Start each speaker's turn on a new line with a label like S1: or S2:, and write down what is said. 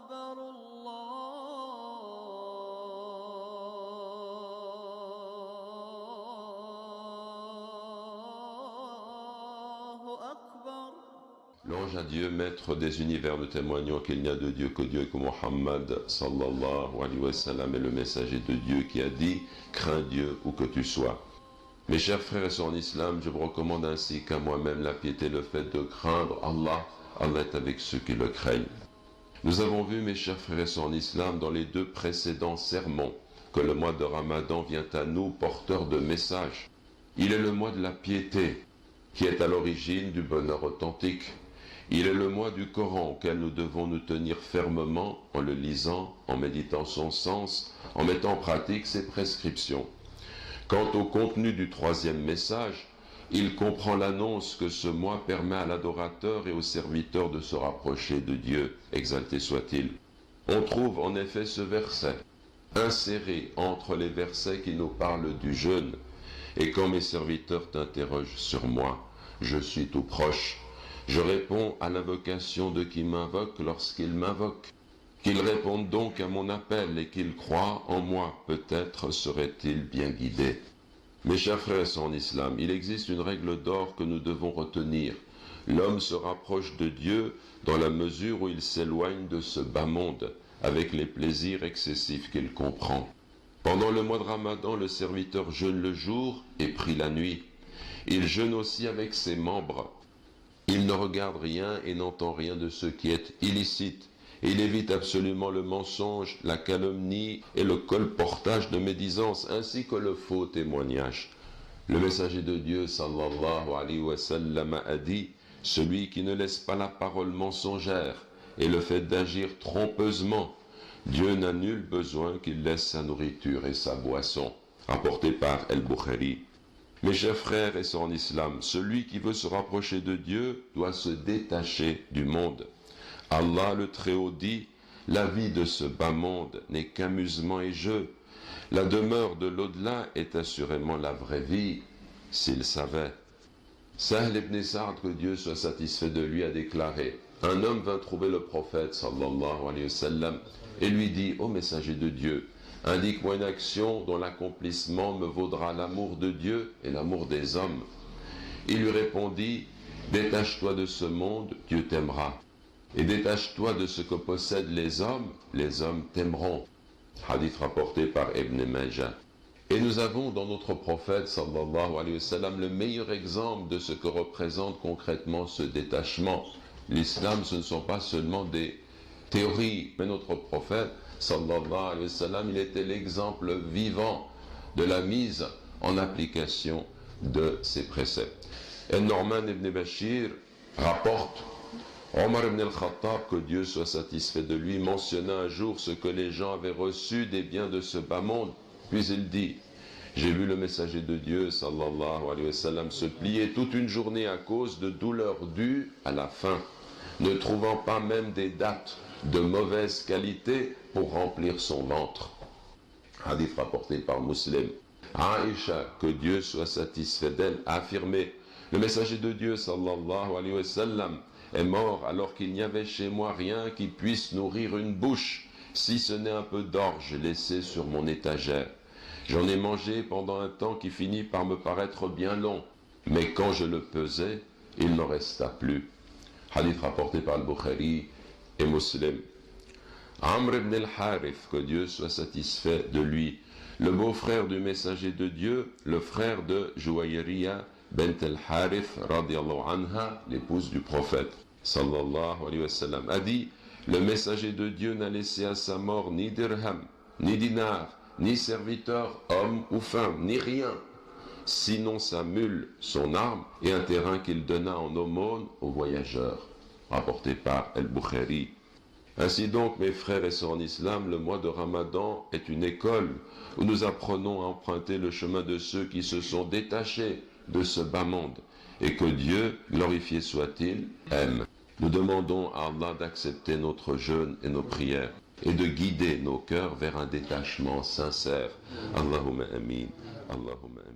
S1: أكبر الله أكبر.
S2: Louange à Dieu, maître des univers, nous témoignons qu'il n'y a de Dieu que Dieu et que Muhammad sallallahu alayhi wa sallam est le messager de Dieu qui a dit « Crains Dieu où que tu sois ». Mes chers frères et sœurs en islam, je vous recommande ainsi qu'à moi-même la piété, le fait de craindre Allah. Allah est avec ceux qui le craignent. Nous avons vu, mes chers frères et sœurs en islam, dans les deux précédents sermons, que le mois de Ramadan vient à nous porteur de messages. Il est le mois de la piété, qui est à l'origine du bonheur authentique. Il est le mois du Coran auquel nous devons nous tenir fermement en le lisant, en méditant son sens, en mettant en pratique ses prescriptions. Quant au contenu du troisième message, il comprend l'annonce que ce mois permet à l'adorateur et au serviteur de se rapprocher de Dieu, exalté soit-il. On trouve en effet ce verset, inséré entre les versets qui nous parlent du jeûne. Et quand mes serviteurs t'interrogent sur moi, je suis tout proche. Je réponds à l'invocation de qui m'invoque lorsqu'il m'invoque. Qu'ils répondent donc à mon appel et qu'ils croient en moi, peut-être seraient-ils bien guidés. Mes chers frères en islam, il existe une règle d'or que nous devons retenir. L'homme se rapproche de Dieu dans la mesure où il s'éloigne de ce bas monde, avec les plaisirs excessifs qu'il comprend. Pendant le mois de Ramadan, le serviteur jeûne le jour et prie la nuit. Il jeûne aussi avec ses membres. Il ne regarde rien et n'entend rien de ce qui est illicite. Il évite absolument le mensonge, la calomnie et le colportage de médisance, ainsi que le faux témoignage. Le messager de Dieu, sallallahu alayhi wa sallam, a dit « Celui qui ne laisse pas la parole mensongère et le fait d'agir trompeusement, Dieu n'a nul besoin qu'il laisse sa nourriture et sa boisson. » Rapporté par El-Bukhari. Mes chers frères et sœurs en islam, celui qui veut se rapprocher de Dieu doit se détacher du monde. Allah le Très-Haut dit « La vie de ce bas monde n'est qu'amusement et jeu. La demeure de l'au-delà est assurément la vraie vie, s'il savait. » Sahl ibn Sa'd, que Dieu soit satisfait de lui, a déclaré « Un homme vint trouver le prophète, sallallahu alayhi wa sallam, et lui dit « Ô messager de Dieu, indique-moi une action dont l'accomplissement me vaudra l'amour de Dieu et l'amour des hommes. » Il lui répondit « Détache-toi de ce monde, Dieu t'aimera. Et détache-toi de ce que possèdent les hommes t'aimeront. » Hadith rapporté par Ibn Majah. Et nous avons dans notre prophète, sallallahu alayhi wa sallam, le meilleur exemple de ce que représente concrètement ce détachement. L'islam, ce ne sont pas seulement des théories, mais notre prophète, sallallahu alayhi wa sallam, il était l'exemple vivant de la mise en application de ces préceptes. Et Norman ibn Bashir rapporte Omar ibn al-Khattab, que Dieu soit satisfait de lui, mentionna un jour ce que les gens avaient reçu des biens de ce bas monde. Puis il dit, j'ai vu le messager de Dieu, sallallahu alayhi wa sallam, se plier toute une journée à cause de douleurs dues à la faim, ne trouvant pas même des dattes de mauvaise qualité pour remplir son ventre. Hadith rapporté par Muslim. Aïcha, que Dieu soit satisfait d'elle, a affirmé, le messager de Dieu, sallallahu alayhi wa sallam, est mort alors qu'il n'y avait chez moi rien qui puisse nourrir une bouche, si ce n'est un peu d'orge laissé sur mon étagère. J'en ai mangé pendant un temps qui finit par me paraître bien long, mais quand je le pesais, il n'en resta plus. Hadith rapporté par Al-Bukhari et Muslim. Amr ibn al-Harith, que Dieu soit satisfait de lui, le beau-frère du messager de Dieu, le frère de Juwayriya bint al-Harith, radiallahu anha, l'épouse du prophète, sallallahu alayhi wa sallam, a dit, le messager de Dieu n'a laissé à sa mort ni dirham, ni dinar, ni serviteur, homme ou femme, ni rien, sinon sa mule, son arme et un terrain qu'il donna en aumône aux voyageurs. Rapporté par El-Bukhari. Ainsi donc, mes frères et sœurs en islam, le mois de Ramadan est une école où nous apprenons à emprunter le chemin de ceux qui se sont détachés de ce bas monde et que Dieu, glorifié soit-il, aime. Nous demandons à Allah d'accepter notre jeûne et nos prières et de guider nos cœurs vers un détachement sincère. Allahumma amin. Allahumma amin.